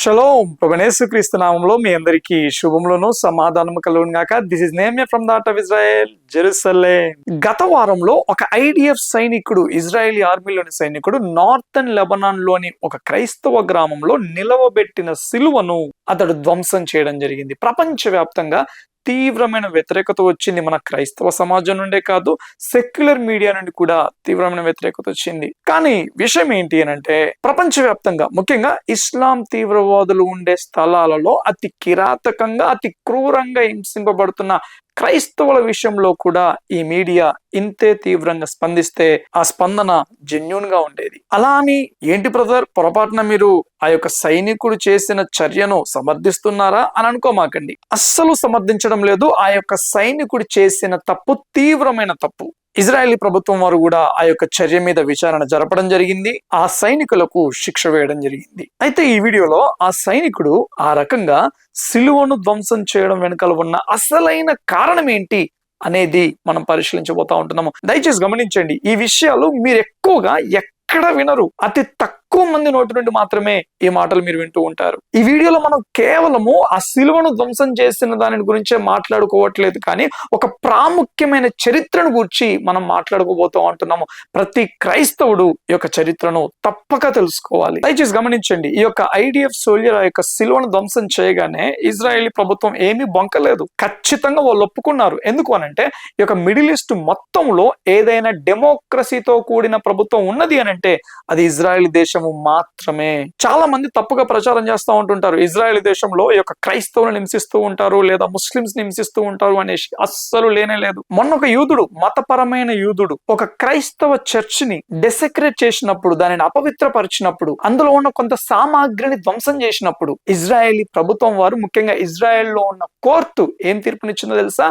Shalom ప్రభునేసుక్రీస్తు నామంలో మీ అందరికీ శుభములను సమాధానము కలుగును గాక. This is name from the heart of Israel, Jerusalem. గత వారంలో ఒక ఐడిఎఫ్ సైనికుడు, ఇజ్రాయేలీ ఆర్మీలోని సైనికుడు నార్థన్ లెబనాన్ లోని ఒక క్రైస్తవ గ్రామంలో నిలవబెట్టిన సిలువను అతడు ధ్వంసం చేయడం జరిగింది. ప్రపంచవ్యాప్తంగా తీవ్రమైన వ్యతిరేకత వచ్చింది. మన క్రైస్తవ సమాజం నుండే కాదు, సెక్యులర్ మీడియా నుండి కూడా తీవ్రమైన వ్యతిరేకత వచ్చింది. కానీ విషయం ఏంటి అని అంటే, ప్రపంచవ్యాప్తంగా ముఖ్యంగా ఇస్లాం తీవ్రవాదులు ఉండే స్థలాలలో అతి కిరాతకంగా, అతి క్రూరంగా హింసింపబడుతున్న క్రైస్తవుల విషయంలో కూడా ఈ మీడియా ఇంతే తీవ్రంగా స్పందిస్తే ఆ స్పందన జెన్యూన్ గా ఉండేది. అలా అని ఏంటి బ్రదర్, పొరపాటున మీరు ఆ యొక్క సైనికుడు చేసిన చర్యను సమర్థిస్తున్నారా అని అనుకోమాకండి. అస్సలు సమర్థించడం లేదు. ఆ యొక్క సైనికుడు చేసిన తప్పు తీవ్రమైన తప్పు. ఇజ్రాయేలీ ప్రభుత్వం వారు కూడా ఆ యొక్క చర్య మీద విచారణ జరపడం జరిగింది. ఆ సైనికులకు శిక్ష వేయడం జరిగింది. అయితే ఈ వీడియోలో ఆ సైనికుడు ఆ రకంగా సిలువను ధ్వంసం చేయడం వెనుకల ఉన్న అసలైన కారణం ఏంటి అనేది మనం పరిశీలించబోతా ఉంటున్నాము. దయచేసి గమనించండి, ఈ విషయాలు మీరు ఎక్కువగా ఎక్కడ వినరు. అతి తక్కువ మంది నోటి నుండి మాత్రమే ఈ మాటలు మీరు వింటూ ఉంటారు. ఈ వీడియోలో మనం కేవలము ఆ సిలువను ధ్వంసం చేసిన దాని గురించే మాట్లాడుకోవట్లేదు, కానీ ఒక ప్రాముఖ్యమైన చరిత్రను గురించి మనం మాట్లాడుకోబోతూ ఉంటున్నాము. ప్రతి క్రైస్తవుడు ఈ యొక్క చరిత్రను తప్పక తెలుసుకోవాలి. దయచేసి గమనించండి, ఈ యొక్క ఐడిఎఫ్ సోల్జర్ ఆ యొక్క సిలువను ధ్వంసం చేయగానే ఇజ్రాయేలీ ప్రభుత్వం ఏమీ బొంకలేదు. ఖచ్చితంగా వాళ్ళు ఒప్పుకున్నారు. ఎందుకు అనంటే, ఈ యొక్క మిడిల్ ఈస్ట్ మొత్తంలో ఏదైనా డెమోక్రసీతో కూడిన ప్రభుత్వం ఉన్నది అనంటే అది ఇజ్రాయెల్ దేశము మాత్రమే. చాలా మంది తప్పుగా ప్రచారం చేస్తూ ఉంటుంటారు, ఇజ్రాయెల్ దేశంలో ఈ యొక్క క్రైస్తవులను హింసిస్తూ ఉంటారు లేదా ముస్లింస్ ని హింసిస్తూ ఉంటారు అనేసి. అస్సలు లేనే లేదు. మొన్న ఒక యూదుడు, మతపరమైన యూదుడు ఒక క్రైస్తవ చర్చ్ ని డెసెక్రేట్ చేసినప్పుడు, దానిని అపవిత్రపరిచినప్పుడు, అందులో ఉన్న కొంత సామాగ్రిని ధ్వంసం చేసినప్పుడు ఇజ్రాయేలీ ప్రభుత్వం వారు, ముఖ్యంగా ఇజ్రాయెల్లో ఉన్న కోర్టు ఏం తీర్పునిచ్చిందో తెలుసా?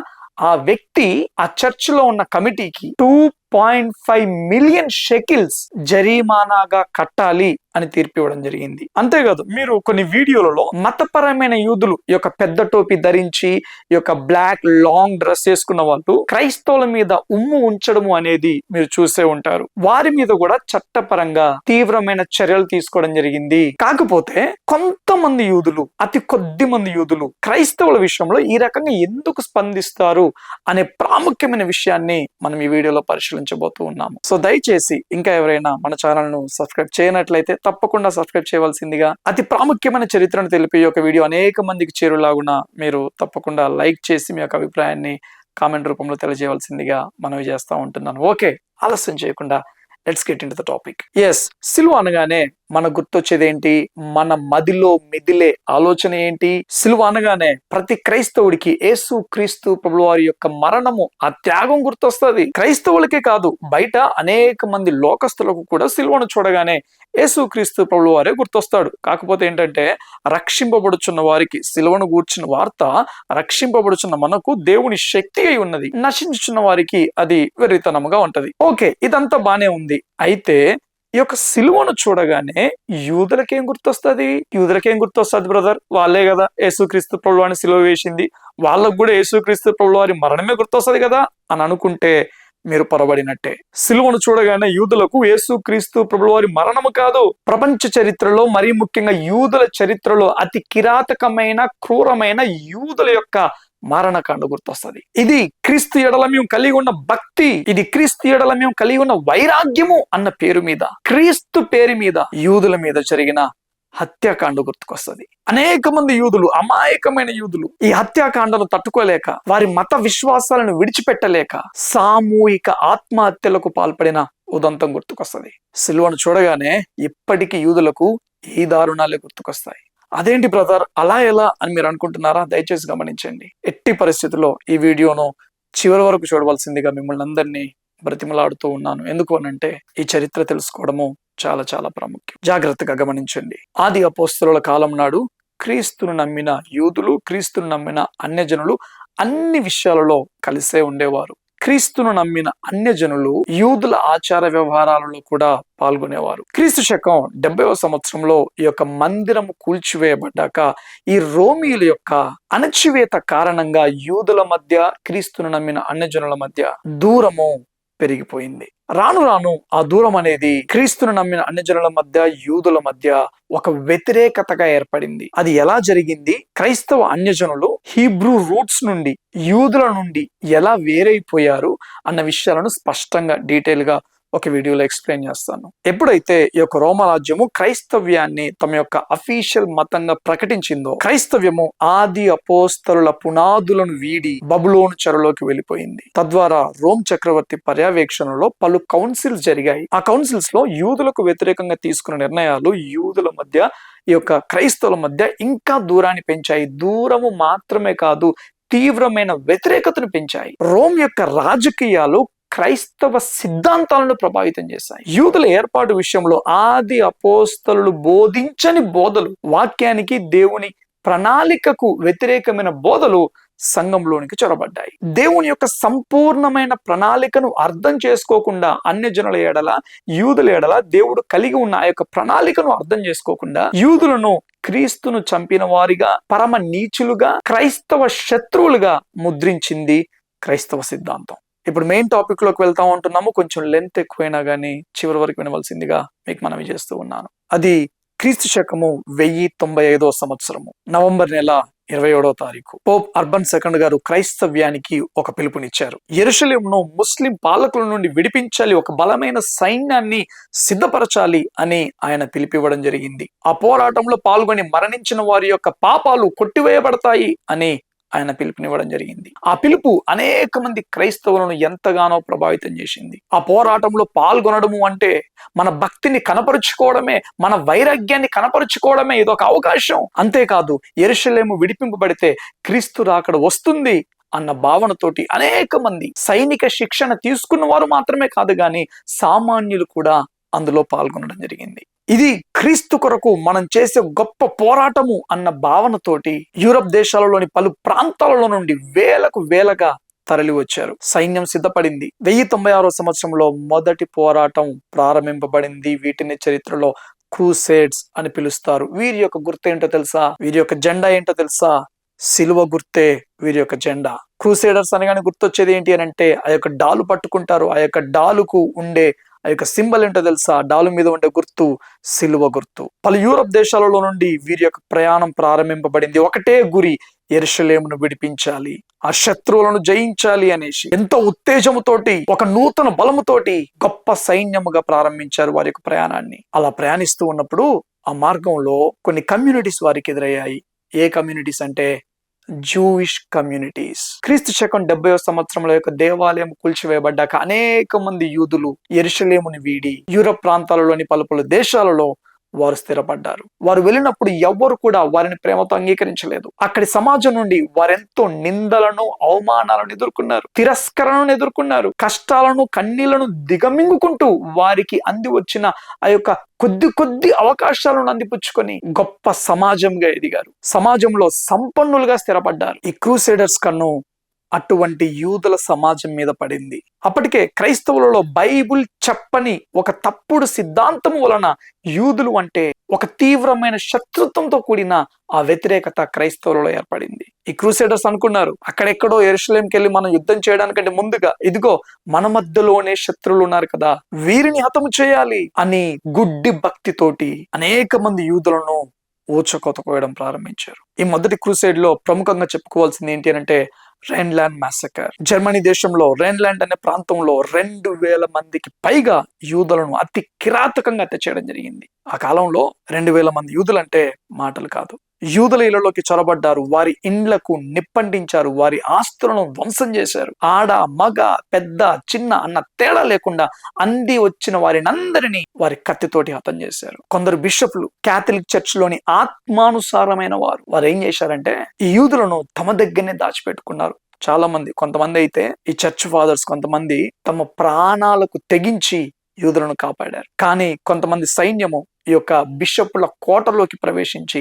ఆ వ్యక్తి ఆ చర్చ్ లో ఉన్న కమిటీకి 2.5 మిలియన్ షెకిల్స్ జరిమానాగా కట్టాలి అని తీర్పు ఇవ్వడం జరిగింది. అంతేకాదు, మీరు కొన్ని వీడియోలలో మతపరమైన యూదులు ఈ యొక్క పెద్ద టోపీ ధరించి ఈ యొక్క బ్లాక్ లాంగ్ డ్రెస్ వేసుకున్న వాళ్ళు క్రైస్తవుల మీద ఉమ్ము ఉంచడము అనేది మీరు చూసే ఉంటారు. వారి మీద కూడా చట్టపరంగా తీవ్రమైన చర్యలు తీసుకోవడం జరిగింది. కాకపోతే కొంతమంది యూదులు, అతి కొద్ది మంది యూదులు క్రైస్తవుల విషయంలో ఈ రకంగా ఎందుకు స్పందిస్తారు అనే ప్రాముఖ్యమైన విషయాన్ని మనం ఈ వీడియోలో పరిశీలించబోతూ ఉన్నాము. సో దయచేసి ఇంకా ఎవరైనా మన ఛానల్ ను సబ్స్క్రైబ్ చేయనట్లయితే తప్పకుండా సబ్స్క్రైబ్ చేయవలసిందిగా. అతి ప్రాముఖ్యమైన చరిత్రను తెలిపి ఈ యొక్క వీడియో అనేక మందికి చేరులాగున మీరు తప్పకుండా లైక్ చేసి మీ యొక్క అభిప్రాయాన్ని కామెంట్ రూపంలో తెలియజేయవలసిందిగా మనవి చేస్తూ ఉంటున్నాను. ఓకే, ఆలస్యం చేయకుండా let's get into the topic. Yes, సిలువ అనగానే మన గుర్తొచ్చేది ఏంటి? మన మదిలో మెదిలే ఆలోచన ఏంటి? సిలువ అనగానే ప్రతి క్రైస్తవుడికి యేసు క్రీస్తు ప్రభువారి యొక్క మరణము, ఆ త్యాగం గుర్తొస్తుంది. క్రైస్తవులకే కాదు, బయట అనేక మంది లోకస్తులకు కూడా సిలువను చూడగానే యేసు క్రీస్తు ప్రభువారే గుర్తొస్తాడు. కాకపోతే ఏంటంటే, రక్షింపబడుచున్న వారికి సిలువను గూర్చిన వార్త, రక్షింపబడుచున్న మనకు దేవుని శక్తి అయి ఉన్నది. నశించుచున్న వారికి అది వెర్రితనముగా ఉంటది. ఓకే, ఇదంతా బానే ఉంది. అయితే ఈ యొక్క సిలువను చూడగానే యూదులకేం గుర్తొస్తుంది? యూదులకేం గుర్తొస్తుంది బ్రదర్? వాళ్ళే కదా యేసుక్రీస్తు ప్రభువారిని సిలువ వేసింది, వాళ్ళకు కూడా యేసుక్రీస్తు ప్రభువారి మరణమే గుర్తొస్తుంది కదా అని అనుకుంటే మీరు పొరబడినట్టే. సిలువను చూడగానే యూదులకు యేసుక్రీస్తు ప్రభువారి మరణము కాదు, ప్రపంచ చరిత్రలో, మరీ ముఖ్యంగా యూదుల చరిత్రలో అతి కిరాతకమైన, క్రూరమైన యూదుల యొక్క మారణకాండ గుర్తొస్తుంది. ఇది క్రీస్తు ఎడల మేము కలిగి ఉన్న భక్తి, ఇది క్రీస్తు ఎడల మేము కలిగి ఉన్న వైరాగ్యము అన్న పేరు మీద, క్రీస్తు పేరు మీద యూదుల మీద జరిగిన హత్యాకాండ గుర్తుకొస్తుంది. అనేక మంది యూదులు, అమాయకమైన యూదులు ఈ హత్యాకాండను తట్టుకోలేక, వారి మత విశ్వాసాలను విడిచిపెట్టలేక సామూహిక ఆత్మహత్యలకు పాల్పడిన ఉదంతం గుర్తుకొస్తుంది. సిలువను చూడగానే ఇప్పటికీ యూదులకు ఈ దారుణాలే గుర్తుకొస్తాయి. అదేంటి బ్రదర్, అలా ఎలా అని మీరు అనుకుంటున్నారా? దయచేసి గమనించండి. ఎట్టి పరిస్థితుల్లో ఈ వీడియోను చివరి వరకు చూడవలసిందిగా మిమ్మల్ని అందరినీ బ్రతిమలాడుతూ ఉన్నాను. ఎందుకు అనంటే, ఈ చరిత్ర తెలుసుకోవడము చాలా చాలా ప్రాముఖ్యం. జాగ్రత్తగా గమనించండి. ఆది అపోస్తలుల కాలం నాడు క్రీస్తును నమ్మిన యూదులు, క్రీస్తును నమ్మిన అన్యజనులు అన్ని విషయాలలో కలిసే ఉండేవారు. క్రీస్తును నమ్మిన అన్యజనులు యూదుల ఆచార వ్యవహారాలలో కూడా పాల్గొనేవారు. క్రీస్తు శకం 70వ సంవత్సరంలో ఈ యొక్క మందిరము కూల్చివేయబడ్డాక ఈ రోమీయుల యొక్క అణచివేత కారణంగా యూదుల మధ్య, క్రీస్తును నమ్మిన అన్యజనుల మధ్య దూరము పెరిగిపోయింది. రాను రాను ఆ దూరం అనేది క్రీస్తును నమ్మిన అన్యజనుల మధ్య, యూదుల మధ్య ఒక వ్యతిరేకతగా ఏర్పడింది. అది ఎలా జరిగింది? క్రైస్తవ అన్యజనులు హీబ్రూ రూట్స్ నుండి, యూదుల నుండి ఎలా వేరైపోయారు అన్న విషయాలను స్పష్టంగా డీటెయిల్ గా ఒక వీడియోలో ఎక్స్ప్లెయిన్ చేస్తాను. ఎప్పుడైతే ఈ యొక్క రోమరాజ్యము క్రైస్తవ్యాన్ని తమ యొక్క అఫీషియల్ మతంగా ప్రకటించిందో, క్రైస్తవ్యము ఆది అపోస్తలుల పునాదులను వీడి బబులోను చెరలోకి వెళ్ళిపోయింది. తద్వారా రోమ్ చక్రవర్తి పర్యవేక్షణలో పలు కౌన్సిల్స్ జరిగాయి. ఆ కౌన్సిల్స్ లో యూదులకు వ్యతిరేకంగా తీసుకున్న నిర్ణయాలు యూదుల మధ్య, ఈ యొక్క క్రైస్తవుల మధ్య ఇంకా దూరాన్ని పెంచాయి. దూరము మాత్రమే కాదు, తీవ్రమైన వ్యతిరేకతను పెంచాయి. రోమ్ యొక్క రాజకీయాలు క్రైస్తవ సిద్ధాంతాలను ప్రభావితం చేశాయి. యూదుల ఏర్పాటు విషయంలో ఆది అపోస్తలులు బోధించని బోధలు, వాక్యానికి దేవుని ప్రణాళికకు వ్యతిరేకమైన బోధలు సంఘంలోనికి చొరబడ్డాయి. దేవుని యొక్క సంపూర్ణమైన ప్రణాళికను అర్థం చేసుకోకుండా, అన్యజనుల ఎడల, యూదుల ఎడల దేవుడు కలిగి ఉన్న ఆ యొక్క ప్రణాళికను అర్థం చేసుకోకుండా యూదులను క్రీస్తును చంపిన వారిగా, పరమ నీచులుగా, క్రైస్తవ శత్రువులుగా ముద్రించింది క్రైస్తవ సిద్ధాంతం. ఇప్పుడు మెయిన్ టాపిక్ లోకి వెళ్తా ఉంటున్నాము. కొంచెం లెంత్ ఎక్కువైనా కానీ చివరి వరకు వినవలసిందిగా మీకు మనవి చేస్తూ ఉన్నాను. అది క్రీస్తు శకము 1095 సంవత్సరము నవంబర్ నెల 27వ తారీఖు పోప్ అర్బన్ II గారు క్రైస్తవ్యానికి ఒక పిలుపునిచ్చారు. యెరూషలేమును ముస్లిం పాలకుల నుండి విడిపించాలి, ఒక బలమైన సైన్యాన్ని సిద్ధపరచాలి అని ఆయన పిలిపివ్వడం జరిగింది. ఆ పోరాటంలో పాల్గొని మరణించిన వారి యొక్క పాపాలు కొట్టివేయబడతాయి అని ఆయన పిలుపునివ్వడం జరిగింది. ఆ పిలుపు అనేక మంది క్రైస్తవులను ఎంతగానో ప్రభావితం చేసింది. ఆ పోరాటంలో పాల్గొనడము అంటే మన భక్తిని కనపరుచుకోవడమే, మన వైరాగ్యాన్ని కనపరుచుకోవడమే. ఇదొక అవకాశం. అంతేకాదు, యెరూషలేము విడిపింపబడితే క్రీస్తు రాకడ వస్తుంది అన్న భావనతోటి అనేక మంది సైనిక శిక్షణ తీసుకున్న వారు మాత్రమే కాదు గాని సామాన్యులు కూడా అందులో పాల్గొనడం జరిగింది. ఇది క్రీస్తు కొరకు మనం చేసే గొప్ప పోరాటము అన్న భావనతోటి యూరప్ దేశాలలోని పలు ప్రాంతాలలో నుండి వేలకు వేలగా తరలి వచ్చారు. సైన్యం సిద్ధపడింది. 1096 సంవత్సరంలో మొదటి పోరాటం ప్రారంభింపబడింది. వీటిని చరిత్రలో క్రూసేడ్స్ అని పిలుస్తారు. వీరి యొక్క గుర్తు ఏంటో తెలుసా? వీరి యొక్క జెండా ఏంటో తెలుసా? సిలువ గుర్తే వీరి యొక్క జెండా. క్రూసేడర్స్ అనగానే గుర్తొచ్చేది ఏంటి అని అంటే, ఆ యొక్క డాలు పట్టుకుంటారు. ఆ యొక్క డాలుకు ఉండే ఆ యొక్క సింబల్ ఏంటో తెలుసా? డాలు మీద ఉండే గుర్తు సిలువ గుర్తు. పలు యూరప్ దేశాలలో నుండి వీరి యొక్క ప్రయాణం ప్రారంభింపబడింది. ఒకటే గురి, యెరూషలేమును విడిపించాలి, ఆ శత్రువులను జయించాలి అనేసి ఎంతో ఉత్తేజముతోటి, ఒక నూతన బలముతోటి గొప్ప సైన్యముగా ప్రారంభించారు వారి యొక్క ప్రయాణాన్ని. అలా ప్రయాణిస్తూ ఉన్నప్పుడు ఆ మార్గంలో కొన్ని కమ్యూనిటీస్ వారికి ఎదురయ్యాయి. ఏ కమ్యూనిటీస్ అంటే జూయిష్ కమ్యూనిటీస్. క్రీస్తు శకం 70వ సంవత్సరంలో యొక్క దేవాలయం కూల్చివేయబడ్డాక అనేక మంది యూదులు యెరూషలేముని వీడి యూరప్ ప్రాంతాలలోని పలు దేశాలలో వారు స్థిరపడ్డారు. వారు వెళ్ళినప్పుడు ఎవ్వరు కూడా వారిని ప్రేమతో అంగీకరించలేదు. అక్కడి సమాజం నుండి వారెంతో నిందలను, అవమానాలను ఎదుర్కొన్నారు, తిరస్కరణను ఎదుర్కొన్నారు, కష్టాలను, కన్నీళ్లను దిగమింగుకుంటూ వారికి అంది వచ్చిన ఆ యొక్క కొద్ది అవకాశాలను అందిపుచ్చుకొని గొప్ప సమాజంగా ఎదిగారు. సమాజంలో సంపన్నులుగా స్థిరపడ్డారు. ఈ క్రూసేడర్స్ కన్ను అటువంటి యూదుల సమాజం మీద పడింది. అప్పటికే క్రైస్తవులలో బైబుల్ చెప్పని ఒక తప్పుడు సిద్ధాంతం వలన యూదులు అంటే ఒక తీవ్రమైన శత్రుత్వంతో కూడిన ఆ వ్యతిరేకత క్రైస్తవులలో ఏర్పడింది. ఈ క్రూసేడర్స్ అనుకున్నారు, అక్కడెక్కడో యెరూషలేంకి వెళ్ళి మనం యుద్ధం చేయడానికంటే ముందుగా ఇదిగో మన మధ్యలోనే శత్రువులు ఉన్నారు కదా, వీరిని హతము చేయాలి అని గుడ్డి భక్తితోటి అనేక మంది యూదులను ఊచకోత కోయడం ప్రారంభించారు. ఈ మొదటి క్రూసేడ్ లో ప్రముఖంగా చెప్పుకోవాల్సింది ఏంటి అంటే రైన్లాండ్ మాసకర్. జర్మనీ దేశంలో రైన్లాండ్ అనే ప్రాంతంలో 2000 మందికి పైగా యూదులను అతి కిరాతకంగా హత్య చేయడం జరిగింది. ఆ కాలంలో 2000 మంది యూదులు అంటే మాటలు కాదు. యూదుల ఇళ్లలోకి చొరబడ్డారు, వారి ఇండ్లకు నిప్పంటించారు, వారి ఆస్తులను ధ్వంసం చేశారు. ఆడ, మగ, పెద్ద, చిన్న అన్న తేడా లేకుండా అంది వచ్చిన వారినందరినీ వారి కత్తితోటి హతం చేశారు. కొందరు బిషప్లు, క్యాథలిక్ చర్చ్ లోని ఆత్మానుసారమైన వారు ఏం చేశారంటే ఈ యూదులను తమ దగ్గరనే దాచిపెట్టుకున్నారు. చాలా మంది, కొంతమంది అయితే ఈ చర్చ్ ఫాదర్స్ కొంతమంది తమ ప్రాణాలకు తెగించి యూదులను కాపాడారు. కానీ కొంతమంది సైన్యము ఈ యొక్క బిషప్పుల కోటలోకి ప్రవేశించి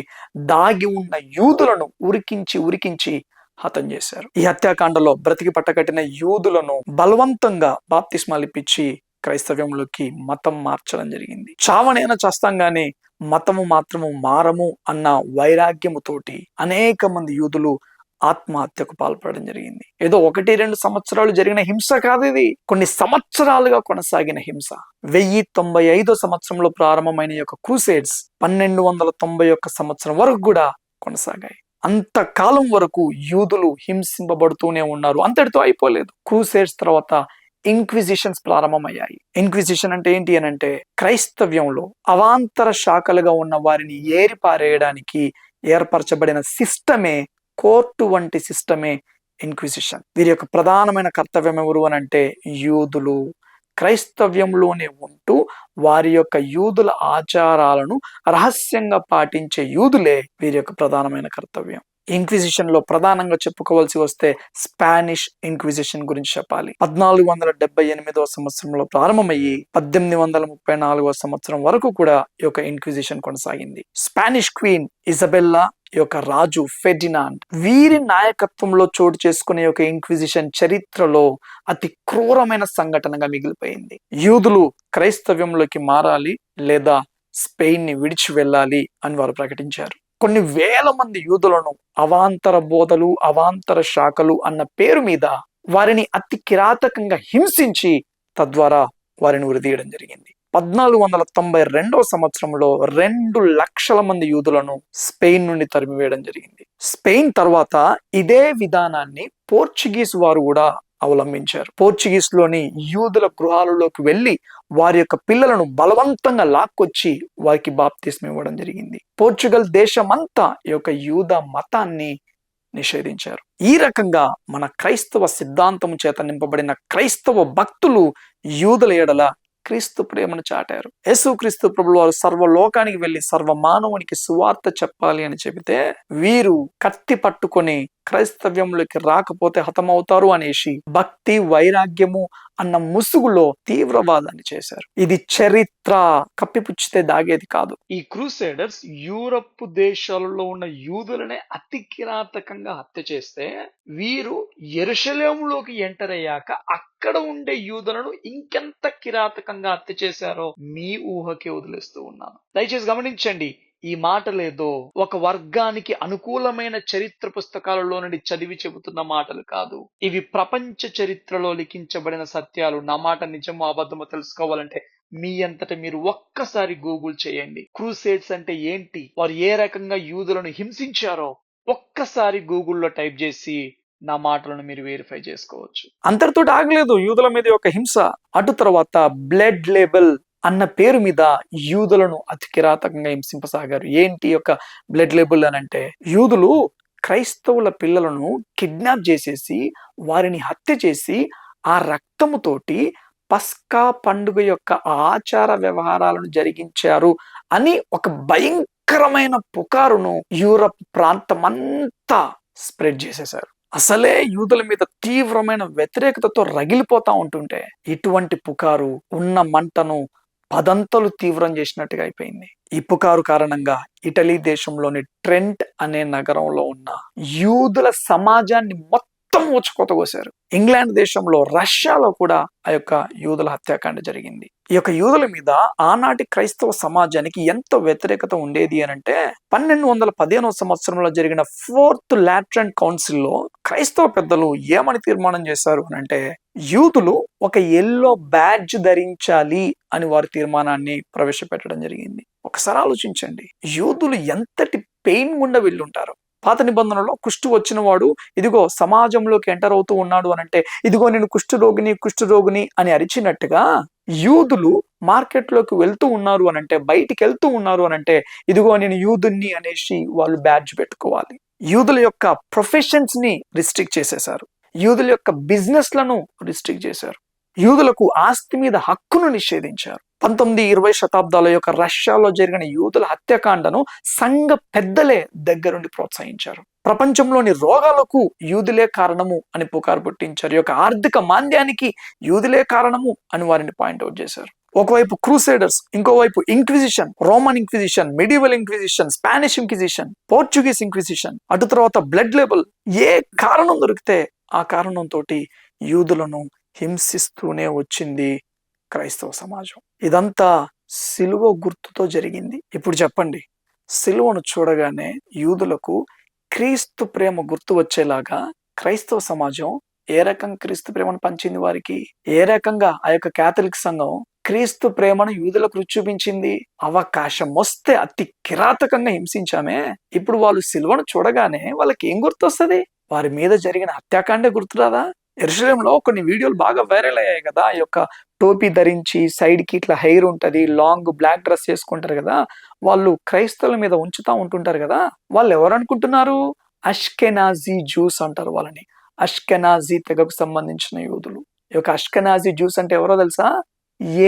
దాగి ఉన్న యూదులను ఉరికించి హతం చేశారు. ఈ హత్యాకాండలో బ్రతికి పట్టకట్టిన యూదులను బలవంతంగా బాప్తిస్మాలు ఇప్పించి క్రైస్తవ్యంలోకి మతం మార్చడం జరిగింది. చావనైనా చేస్తాం గాని మతము మాత్రము మారము అన్న వైరాగ్యముతోటి అనేక మంది యూదులు ఆత్మహత్యకు పాల్పడడం జరిగింది. ఏదో 1-2 సంవత్సరాలు జరిగిన హింస కాదు ఇది, కొన్ని సంవత్సరాలుగా కొనసాగిన హింస. 1095 సంవత్సరంలో ప్రారంభమైన ఈ యొక్క క్రూసేడ్స్ 1291 సంవత్సరం వరకు కూడా కొనసాగాయి. అంతకాలం వరకు యూదులు హింసింపబడుతూనే ఉన్నారు. అంతటితో అయిపోలేదు. క్రూసేడ్స్ తర్వాత ఇంక్విజిషన్స్ ప్రారంభమయ్యాయి. ఇంక్విజిషన్ అంటే ఏంటి అని అంటే, క్రైస్తవ్యంలో అవాంతర శాఖలుగా ఉన్న వారిని ఏరిపారేయడానికి ఏర్పరచబడిన సిస్టమే, కోర్టు వంటి సిస్టమే ఇంక్విజిషన్. వీరి యొక్క ప్రధానమైన కర్తవ్యం ఎవరు అని అంటే, యూదులు క్రైస్తవ్యంలోనే ఉంటూ వారి యొక్క యూదుల ఆచారాలను రహస్యంగా పాటించే యూదులే వీరి యొక్క ప్రధానమైన కర్తవ్యం. ఇంక్విజిషన్ లో ప్రధానంగా చెప్పుకోవాల్సి వస్తే స్పానిష్ ఇంక్విజిషన్ గురించి చెప్పాలి. 1478 సంవత్సరంలో ప్రారంభమయ్యి 1834 సంవత్సరం వరకు కూడా ఈ యొక్క ఇంక్విజిషన్ కొనసాగింది. స్పానిష్ క్వీన్ ఇజబెల్లా, ఈ యొక్క రాజు ఫెర్డినాండ్, వీరి నాయకత్వంలో చోటు చేసుకునే యొక్క ఇంక్విజిషన్ చరిత్రలో అతి క్రూరమైన సంఘటనగా మిగిలిపోయింది. యూదులు క్రైస్తవ్యంలోకి మారాలి లేదా స్పెయిన్ ని విడిచి వెళ్ళాలి అని వారు ప్రకటించారు. కొన్ని వేల మంది యూదులను అవాంతర బోధలు, అవాంతర శాఖలు అన్న పేరు మీద వారిని అతి కిరాతకంగా హింసించి తద్వారా వారిని ఉరిదీయడం జరిగింది. 1492 సంవత్సరంలో 2 లక్షల మంది యూదులను స్పెయిన్ నుండి తరిమివేయడం జరిగింది. స్పెయిన్ తర్వాత ఇదే విధానాన్ని పోర్చుగీస్ వారు కూడా అవలంబించారు. పోర్చుగీస్ లోని యూదుల గృహాలలోకి వెళ్లి వారి యొక్క పిల్లలను బలవంతంగా లాక్కొచ్చి వారికి బాప్తిస్మం ఇవ్వడం జరిగింది. పోర్చుగల్ దేశమంతా ఈ యొక్క యూద మతాన్ని నిషేధించారు. ఈ రకంగా మన క్రైస్తవ సిద్ధాంతము చేత నింపబడిన క్రైస్తవ భక్తులు యూదుల ఎడల క్రీస్తు ప్రేమను చాటారు. యేసుక్రీస్తు ప్రభువు వారు సర్వలోకానికి వెళ్లి సర్వ మానవునికి సువార్త చెప్పాలి అని చెబితే, వీరు కత్తి పట్టుకొని క్రైస్తవ్యంలోకి రాకపోతే హతమవుతారు అనేసి భక్తి వైరాగ్యము అన్న ముసుగులో తీవ్రవాదాన్ని చేశారు. ఇది చరిత్ర, కప్పిపుచ్చితే దాగేది కాదు. ఈ క్రూసేడర్స్ యూరప్ దేశాలలో ఉన్న యూదులనే అతి కిరాతకంగా హత్య చేస్తే, వీరు యెరూషలేములోకి ఎంటర్ అయ్యాక అక్కడ ఉండే యూదులను ఇంకెంత కిరాతకంగా హత్య చేశారో మీ ఊహకే వదిలేస్తూ ఉన్నాను. దయచేసి గమనించండి, ఈ మాటలేదో ఒక వర్గానికి అనుకూలమైన చరిత్ర పుస్తకాలలో నుండి చదివి చెబుతున్న మాటలు కాదు. ఇవి ప్రపంచ చరిత్రలో లిఖించబడిన సత్యాలు. నా మాట నిజమో అబద్ధమో తెలుసుకోవాలంటే మీ అంతటా మీరు ఒక్కసారి గూగుల్ చేయండి. క్రూసేడ్స్ అంటే ఏంటి, వారు ఏ రకంగా యూదులను హింసించారో ఒక్కసారి గూగుల్లో టైప్ చేసి నా మాటలను మీరు వెరిఫై చేసుకోవచ్చు. అంతటితో ఆగలేదు యూదుల మీద ఒక హింస. అటు తర్వాత బ్లడ్ లేబుల్ అన్న పేరు మీద యూదులను అతి కిరాతకంగా హింసింపసాగారు. ఏంటి యొక్క బ్లడ్ లేబుల్ అని అంటే, యూదులు క్రైస్తవుల పిల్లలను కిడ్నాప్ చేసేసి వారిని హత్య చేసి ఆ రక్తముతోటి పస్కా పండుగ యొక్క ఆచార వ్యవహారాలను జరిగించారు అని ఒక భయంకరమైన పుకారును యూరప్ ప్రాంతమంతా స్ప్రెడ్ చేసేశారు. అసలే యూదుల మీద తీవ్రమైన వ్యతిరేకతతో రగిలిపోతా ఉంటుంటే ఇటువంటి పుకారు ఉన్న మంటను పదంతలు తీవ్రం చేసినట్టుగా అయిపోయింది. ఈ పుకారు కారణంగా ఇటలీ దేశంలోని ట్రెంట్ అనే నగరంలో ఉన్న యూదుల సమాజాన్ని మొత్తం ఊచకోతకోసారు. ఇంగ్లాండ్ దేశంలో, రష్యాలో కూడా ఆ యొక్క యూదుల హత్యాకాండ జరిగింది. ఈ యొక్క యూదుల మీద ఆనాటి క్రైస్తవ సమాజానికి ఎంత వ్యతిరేకత ఉండేది అని అంటే, 1215 సంవత్సరంలో జరిగిన 4th లాటరన్ కౌన్సిల్లో క్రైస్తవ పెద్దలు ఏమని తీర్మానం చేశారు అని అంటే, యూదులు ఒక ఎల్లో బ్యాడ్జ్ ధరించాలి అని వారి తీర్మానాన్ని ప్రవేశపెట్టడం జరిగింది. ఒకసారి ఆలోచించండి, యూదులు ఎంతటి పెయిన్ గుండా వెళ్ళుంటారు. పాత నిబంధనలో కుష్టు వచ్చిన వాడు ఇదిగో సమాజంలోకి ఎంటర్ అవుతూ ఉన్నాడు అని అంటే, ఇదిగో నేను కుష్ఠరోగిని అని అరిచినట్టుగా యూదులు మార్కెట్లోకి వెళ్తూ ఉన్నారు అని అంటే, బయటికి వెళ్తూ ఉన్నారు అని అంటే, ఇదిగో నేను యూదుని అనేసి వాళ్ళు బ్యాడ్జ్ పెట్టుకోవాలి. యూదుల యొక్క ప్రొఫెషన్స్ ని రిస్ట్రిక్ట్ చేసేశారు. యూదుల యొక్క బిజినెస్ లను రిస్ట్రిక్ట్ చేశారు. యూదులకు ఆస్తి మీద హక్కును నిషేధించారు. 19-20 శతాబ్దాల యొక్క రష్యాలో జరిగిన యూదుల హత్యాకాండను సంఘ పెద్దలే దగ్గరుండి ప్రోత్సహించారు. ప్రపంచంలోని రోగాలకు యూదులే కారణము అని పుకారు పుట్టించారు. ఈ యొక్క ఆర్థిక మాంద్యానికి యూదులే కారణము అని వారిని పాయింట్అవుట్ చేశారు. ఒకవైపు క్రూసేడర్స్, ఇంకోవైపు inquisition, Roman inquisition, medieval inquisition, Spanish inquisition, Portuguese inquisition, అటు తర్వాత బ్లడ్ లేబుల్. ఏ కారణం దొరికితే ఆ కారణంతో యూదులను హింసిస్తూనే వచ్చింది క్రైస్తవ సమాజం. ఇదంతా సిలువ గుర్తుతో జరిగింది. ఇప్పుడు చెప్పండి, సిలువను చూడగానే యూదులకు క్రీస్తు ప్రేమ గుర్తు వచ్చేలాగా క్రైస్తవ సమాజం ఏ రకంగా క్రీస్తు ప్రేమను పంచింది వారికి, ఏ రకంగా ఆ యొక్క కేథలిక్ సంఘం క్రీస్తు ప్రేమను యూదులకు రుచి చూపించింది. అవకాశం వస్తే అతి కిరాతకంగా హింసించామే. ఇప్పుడు వాళ్ళు సిలువను చూడగానే వాళ్ళకి ఏం గుర్తొస్తుంది? వారి మీద జరిగిన హత్యాకాండే గుర్తురాదా? యెరూషలేములో కొన్ని వీడియోలు బాగా వైరల్ అయ్యాయి కదా, ఈ యొక్క టోపీ ధరించి సైడ్ కి ఇట్లా హెయిర్ ఉంటది, లాంగ్ బ్లాక్ డ్రెస్ చేసుకుంటారు కదా, వాళ్ళు క్రైస్తవుల మీద ఉంచుతా ఉంటుంటారు కదా. వాళ్ళు ఎవరు అనుకుంటున్నారు? అష్కెనాజీ జ్యూస్ అంటారు వాళ్ళని. అష్కెనాజీ తెగకు సంబంధించిన యూదులు. ఈ యొక్క అష్కెనాజీ జ్యూస్ అంటే ఎవరో తెలుసా?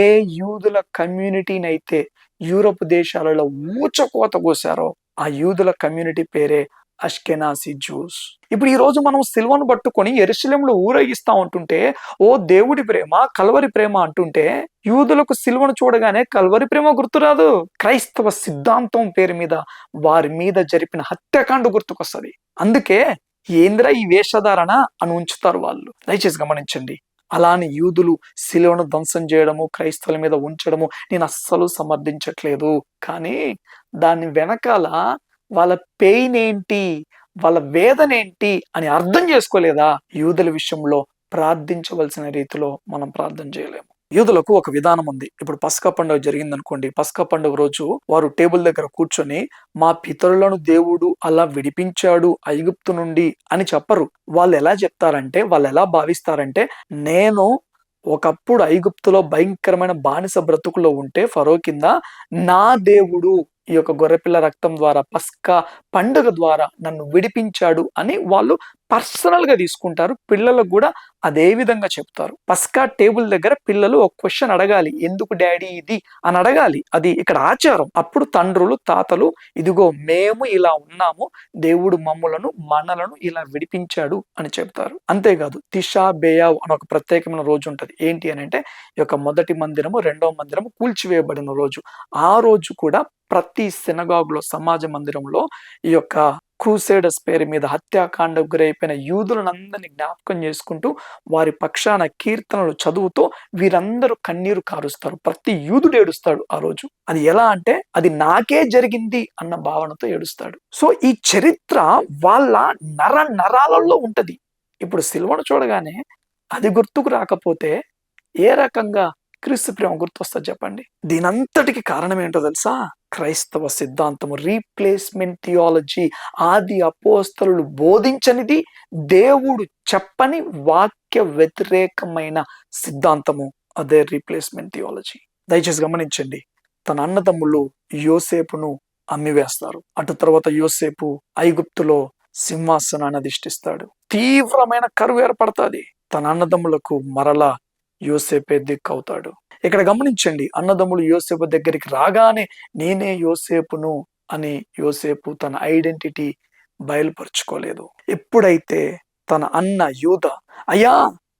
ఏ యూదుల కమ్యూనిటీని అయితే యూరోప్ దేశాలలో ఊచకోత కోసారో ఆ యూదుల కమ్యూనిటీ పేరే అష్కెనాజీ జ్యూస్. ఇప్పుడు ఈ రోజు మనం సిల్వను పట్టుకొని యెరూషలేములో ఊరేగిస్తా ఉంటుంటే, ఓ దేవుడి ప్రేమ, కల్వరి ప్రేమ అంటుంటే, యూదులకు సిల్వను చూడగానే కల్వరి ప్రేమ గుర్తురాదు. క్రైస్తవ సిద్ధాంతం పేరు మీద వారి మీద జరిపిన హత్యాకాండ గుర్తుకొస్తది. అందుకే ఏంద్రా ఈ వేషధారణ అని ఉంచుతారు వాళ్ళు. దయచేసి గమనించండి. అలాని యూదులు సిలువను ధ్వంసం చేయడము, క్రైస్తవుల మీద ఉంచడము నేను అస్సలు సమర్థించట్లేదు. కానీ దాని వెనకాల వాళ్ళ పెయిన్ ఏంటి, వాళ్ళ వేదన ఏంటి అని అర్థం చేసుకోలేదా? యూదుల విషయంలో ప్రార్థించవలసిన రీతిలో మనం ప్రార్థన చేయలేము. యూదులకు ఒక విధానం ఉంది. ఇప్పుడు పస్కా పండుగ జరిగిందనుకోండి, పస్కా పండుగ రోజు వారు టేబుల్ దగ్గర కూర్చొని మా పితరులను దేవుడు అలా విడిపించాడు ఐగుప్తు నుండి అని చెప్పరు. వాళ్ళు ఎలా చెప్తారంటే, వాళ్ళు ఎలా భావిస్తారంటే, నేను ఒకప్పుడు ఐగుప్తులో భయంకరమైన బానిస బ్రతుకులో ఉంటే ఫరో కింద, నా దేవుడు ఈ యొక్క గొర్రెపిల్ల రక్తం ద్వారా పస్కా పండుగ ద్వారా నన్ను విడిపించాడు అని వాళ్ళు పర్సనల్ గా తీసుకుంటారు. పిల్లలకు కూడా అదే విధంగా చెప్తారు. పస్కా టేబుల్ దగ్గర పిల్లలు ఒక క్వశ్చన్ అడగాలి, ఎందుకు డాడీ ఇది అని అడగాలి. అది ఇక్కడ ఆచారం. అప్పుడు తండ్రులు తాతలు, ఇదిగో మేము ఇలా ఉన్నాము, దేవుడు మనలను ఇలా విడిపించాడు అని చెప్తారు. అంతేకాదు తిషా బేయావ్ అని ఒక ప్రత్యేకమైన రోజు ఉంటది. ఏంటి అని అంటే, ఈ యొక్క మొదటి మందిరము రెండవ మందిరము కూల్చివేయబడిన రోజు. ఆ రోజు కూడా ప్రతి సినగాగులో, సమాజ మందిరంలో ఈ యొక్క క్రూసేడర్స్ పేరు మీద హత్యాకాండకు గురైపోయిన యూదులందరినీ జ్ఞాపకం చేసుకుంటూ వారి పక్షాన కీర్తనలు చదువుతూ వీరందరూ కన్నీరు కారుస్తారు. ప్రతి యూదుడు ఏడుస్తాడు ఆ రోజు. అది ఎలా అంటే, అది నాకే జరిగింది అన్న భావనతో ఏడుస్తాడు. సో ఈ చరిత్ర వాళ్ళ నరాలలో ఉంటది. ఇప్పుడు సిలువను చూడగానే అది గుర్తుకు రాకపోతే ఏ రకంగా క్రీస్తు ప్రేమ గుర్తొస్తుంది చెప్పండి? దీనంతటికి కారణం ఏంటో తెలుసా? క్రైస్తవ సిద్ధాంతము, రీప్లేస్మెంట్ థియాలజీ. ఆది అపోస్తలులు బోధించనిది, దేవుడు చెప్పని వాక్య వ్యతిరేకమైన సిద్ధాంతము, అదే రీప్లేస్మెంట్ థియాలజీ. దయచేసి గమనించండి. తన అన్నదమ్ములు యోసేపును అమ్మివేస్తారు. అటు తర్వాత యోసేపు ఐగుప్తులో సింహాసనాన్ని అధిష్ఠిస్తాడు. తీవ్రమైన కరువు ఏర్పడుతుంది. తన అన్నదమ్ములకు మరలా యోసేపే దిక్కవుతాడు. ఇక్కడ గమనించండి, అన్నదమ్ములు యోసేపు దగ్గరికి రాగానే నేనే యోసేపును అని యోసేపు తన ఐడెంటిటీ బయలుపరుచుకోలేదు. ఎప్పుడైతే తన అన్న యూదా, అయ్యా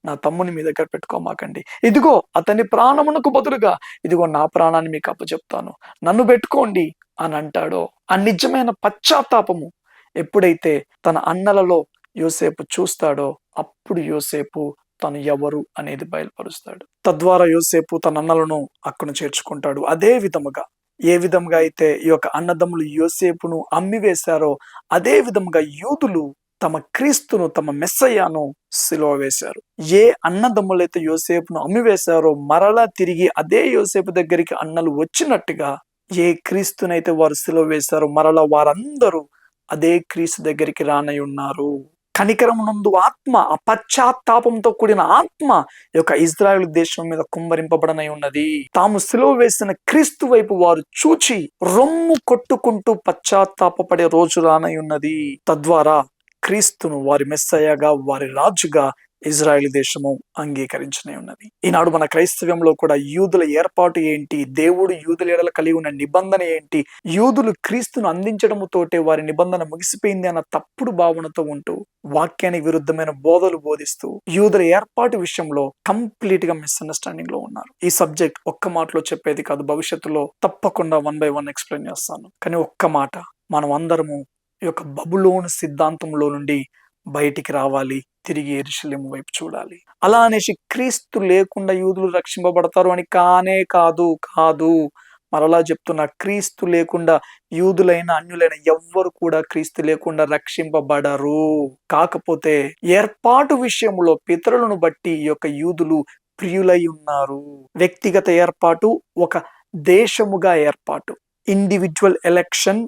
నా తమ్ముని మీ దగ్గర పెట్టుకోమాకండి, ఇదిగో అతని ప్రాణమునకు బదులుగా ఇదిగో నా ప్రాణాన్ని మీకు అప్పచెప్తాను, నన్ను పెట్టుకోండి అని అంటాడో, ఆ నిజమైన పశ్చాత్తాపము ఎప్పుడైతే తన అన్నలలో యోసేపు చూస్తాడో, అప్పుడు యోసేపు తను ఎవరు అనేది బయలుపరుస్తాడు. తద్వారా యోసేపు తన అన్నలను అక్కను చేర్చుకుంటాడు. అదే విధముగా, ఏ విధంగా అయితే ఈ యొక్క అన్నదమ్ములు యోసేపును అమ్మివేశారో, అదే విధముగా యూదులు తమ క్రీస్తును, తమ మెస్సయ్యను సిలువ వేశారు. ఏ అన్నదమ్ములైతే యోసేపును అమ్మివేశారో, మరలా తిరిగి అదే యోసేపు దగ్గరికి అన్నలు వచ్చినట్టుగా ఏ క్రీస్తునైతే వారు సిలువ వేశారో, మరలా వారందరూ అదే క్రీస్తు దగ్గరికి రానై ఉన్నారు. కనికరమునందు ఆత్మ, ఆ పశ్చాత్తాపంతో కూడిన ఆత్మ ఈ యొక్క ఇజ్రాయేలు దేశం మీద కుమ్మరింపబడనై ఉన్నది. తాము సిలువ వేసిన క్రీస్తు వైపు వారు చూచి రొమ్ము కొట్టుకుంటూ పశ్చాత్తాపపడే రోజు రానై ఉన్నది. తద్వారా క్రీస్తును వారి మెస్సయ్యగా, వారి రాజుగా ఇజ్రాయేల్ దేశము అంగీకరించనే ఉన్నది. ఈనాడు మన క్రైస్తవ్యంలో కూడా యూదుల ఏర్పాటు ఏంటి, దేవుడు యూదుల ఎడల కలిగి ఉన్న నిబంధన ఏంటి, యూదులు క్రీస్తును అందించడముతోటే వారి నిబంధన ముగిసిపోయింది అన్న తప్పుడు భావనతో ఉంటూ వాక్యానికి విరుద్ధమైన బోధలు బోధిస్తూ యూదుల ఏర్పాటు విషయంలో కంప్లీట్ గా మిస్అండర్స్టాండింగ్ లో ఉన్నారు. ఈ సబ్జెక్ట్ ఒక్క మాటలో చెప్పేది కాదు, భవిష్యత్తులో తప్పకుండా 1 by 1 ఎక్స్ప్లెయిన్ చేస్తాను. కానీ ఒక్క మాట, మనం అందరము ఈ యొక్క బబులోను సిద్ధాంతంలో నుండి బయటికి రావాలి, తిరిగి యెరూషలేము వైపు చూడాలి. అలా అనేసి క్రీస్తు లేకుండా యూదులు రక్షింపబడతారు అని కానే కాదు. మరలా చెప్తున్నా, క్రీస్తు లేకుండా యూదులైన అన్యులైన ఎవ్వరు కూడా క్రీస్తు లేకుండా రక్షింపబడరు. కాకపోతే ఏర్పాటు విషయంలో పితరులను బట్టి ఈ యొక్క యూదులు ప్రియులై ఉన్నారు. వ్యక్తిగత ఏర్పాటు, ఒక దేశముగా ఏర్పాటు, ఇండివిజువల్ ఎలక్షన్,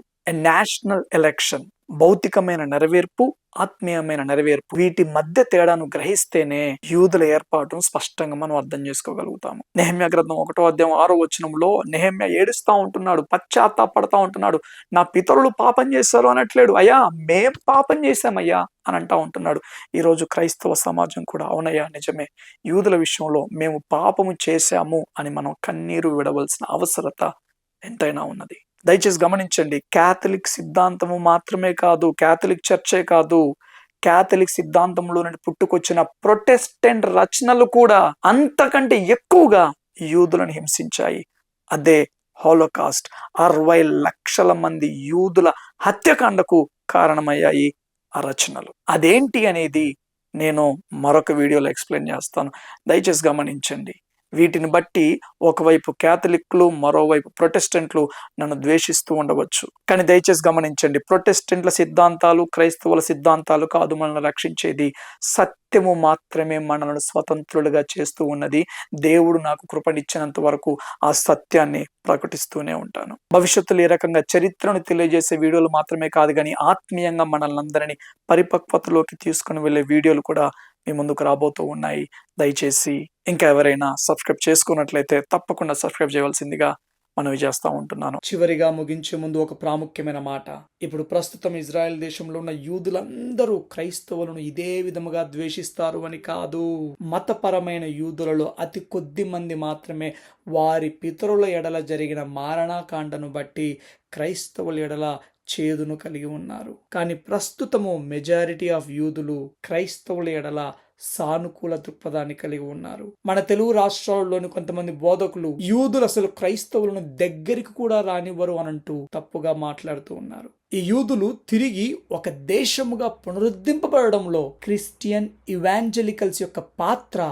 నేషనల్ ఎలక్షన్, భౌతికమైన నెరవేర్పు, ఆత్మీయమైన నెరవేర్పు, వీటి మధ్య తేడాను గ్రహిస్తేనే యూదుల ఏర్పాటును స్పష్టంగా మనం అర్థం చేసుకోగలుగుతాము. నెహెమ్యా గ్రంథం 1వ అధ్యాయం 6వ వచనంలో నెహెమ్యా ఏడుస్తా ఉంటున్నాడు, పశ్చాత్తాపడతా ఉంటున్నాడు. నా పితరులు పాపం చేశారు అనట్లేడు, అయ్యా మేం పాపం చేశామయ్యా అని అంటా ఉంటున్నాడు. ఈరోజు క్రైస్తవ సమాజం కూడా అవునయ్యా నిజమే, యూదుల విషయంలో మేము పాపము చేశాము అని మనం కన్నీరు విడవలసిన అవసరత ఎంతైనా ఉన్నది. దయచేసి గమనించండి, క్యాథలిక్ సిద్ధాంతము మాత్రమే కాదు, క్యాథలిక్ చర్చే కాదు, క్యాథలిక్ సిద్ధాంతంలో నుండి పుట్టుకొచ్చిన ప్రొటెస్టెంట్ రచనలు కూడా అంతకంటే ఎక్కువగా యూదులను హింసించాయి. అదే హాలోకాస్ట్, 60 లక్షల మంది యూదుల హత్యకాండకు కారణమయ్యాయి ఆ రచనలు. అదేంటి అనేది నేను మరొక వీడియోలో ఎక్స్ప్లెయిన్ చేస్తాను. దయచేసి గమనించండి. వీటిని బట్టి ఒకవైపు క్యాథలిక్లు, మరోవైపు ప్రొటెస్టెంట్లు నన్ను ద్వేషిస్తూ ఉండవచ్చు. కానీ దయచేసి గమనించండి, ప్రొటెస్టెంట్ల సిద్ధాంతాలు, క్రైస్తవుల సిద్ధాంతాలు కాదు మనల్ని రక్షించేది. సత్యము మాత్రమే మనల్ని స్వతంత్రులుగా చేస్తూ ఉన్నది. దేవుడు నాకు కృపనిచ్చినంత వరకు ఆ సత్యాన్ని ప్రకటిస్తూనే ఉంటాను. భవిష్యత్తులో ఈ రకంగా చరిత్రను తెలియజేసే వీడియోలు మాత్రమే కాదు, కానీ ఆత్మీయంగా మనల్ని అందరినీ పరిపక్వతలోకి తీసుకుని వెళ్ళే వీడియోలు కూడా మీ ముందుకు రాబోతూ ఉన్నాయి. దయచేసి ఇంకా ఎవరైనా సబ్స్క్రైబ్ చేసుకున్నట్లయితే తప్పకుండా సబ్స్క్రైబ్ చేయవలసిందిగా మనవి చేస్తూ ఉంటున్నాను. చివరిగా ముగించే ముందు ఒక ప్రాముఖ్యమైన మాట. ఇప్పుడు ప్రస్తుతం ఇజ్రాయెల్ దేశంలో ఉన్న యూదులందరూ క్రైస్తవులను ఇదే విధముగా ద్వేషిస్తారు అని కాదు. మతపరమైన యూదులలో అతి కొద్ది మంది మాత్రమే వారి పితరుల ఎడల జరిగిన మారణాకాండను బట్టి క్రైస్తవుల ఎడల చేదును కలిగి ఉన్నారు. కానీ ప్రస్తుతము మెజారిటీ ఆఫ్ యూదులు క్రైస్తవుల ఎడల సానుకూల దృక్పథాన్ని కలిగి ఉన్నారు. మన తెలుగు రాష్ట్రాల్లోని కొంతమంది బోధకులు యూదులు అసలు క్రైస్తవులను దగ్గరికి కూడా రానివ్వరు అనంటూ తప్పుగా మాట్లాడుతూ ఉన్నారు. ఈ యూదులు తిరిగి ఒక దేశముగా పునరుద్ధరింపబడడంలో క్రిస్టియన్ ఇవాంజలికల్స్ యొక్క పాత్ర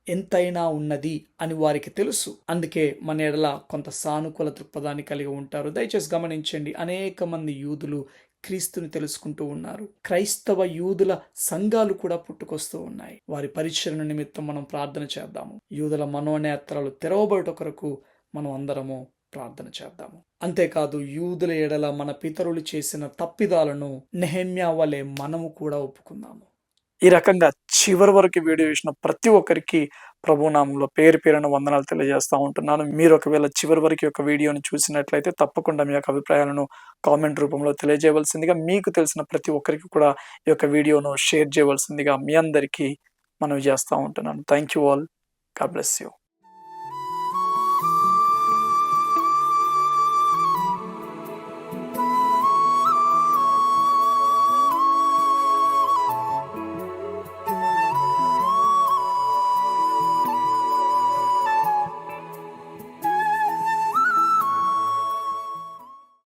ఎంతైనా ఉన్నది అని వారికి తెలుసు. అందుకే మన ఎడల కొంత సానుకూల దృక్పథాన్ని కలిగి ఉంటారు. దయచేసి గమనించండి, అనేక మంది యూదులు క్రీస్తుని తెలుసుకుంటూ ఉన్నారు. క్రైస్తవ యూదుల సంఘాలు కూడా పుట్టుకొస్తూ ఉన్నాయి. వారి పరిచరణ నిమిత్తం మనం ప్రార్థన చేద్దాము. యూదుల మనోనేత్రాలు తెరవబడుట కొరకు మనం అందరము ప్రార్థన చేద్దాము. అంతేకాదు, యూదుల ఎడల మన పితరులు చేసిన తప్పిదాలను నెహెమ్యా వలె మనము కూడా ఒప్పుకుందాము. ఈ రకంగా చివరి వరకు వీడియో చూసిన ప్రతి ఒక్కరికి ప్రభునామంలో పేరు పేరున వందనాలు తెలియజేస్తూ ఉంటున్నాను. మీరు ఒకవేళ చివరి వరకు యొక్క వీడియోని చూసినట్లయితే తప్పకుండా మీ యొక్క అభిప్రాయాలను కామెంట్ రూపంలో తెలియజేయవలసిందిగా, మీకు తెలిసిన ప్రతి ఒక్కరికి కూడా ఈ యొక్క వీడియోను షేర్ చేయవలసిందిగా మీ అందరికీ మనవి చేస్తూ ఉంటున్నాను. Thank you all. God bless you.